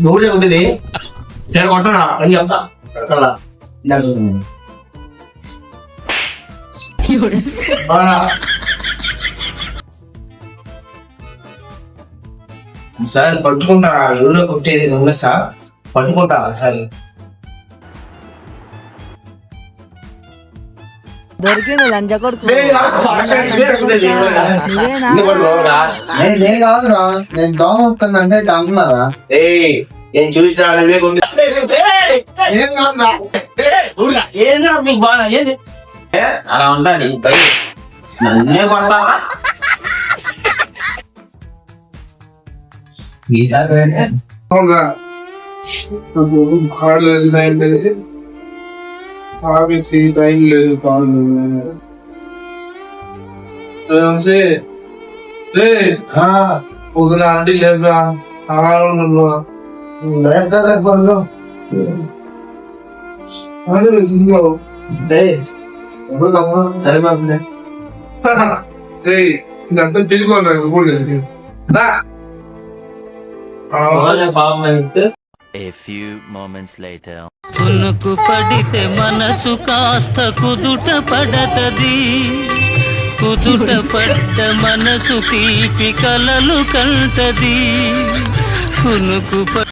నూనె ఉండేది సరే కొంటున్నా అని చెప్తా సార్ పట్టుకుంటా ఎవరో కొట్టేది నువ్వు సార్ పట్టుకుంటా సార్ దొరికిండు లంచ కొడుకు నేను కాదురా నేను దోమ వస్తానంటే అంటున్నారా నేను చూసినా ఏం కాదురా ఏంద్రా మీకు బాగా ఏంది అలా ఉండాలి నన్నే పడతా ఈసారి ఆఫీస్ టైం లేదు పొద్దున అంటే లేదా సరే బాబు ఇదంతా తిరిగి A few moments later. కునుకు పడితే మనసు కాస్త కుదుట పడతది, కుదుట పడ్డ మనసు తీపి కలలు కంటది. కునుకు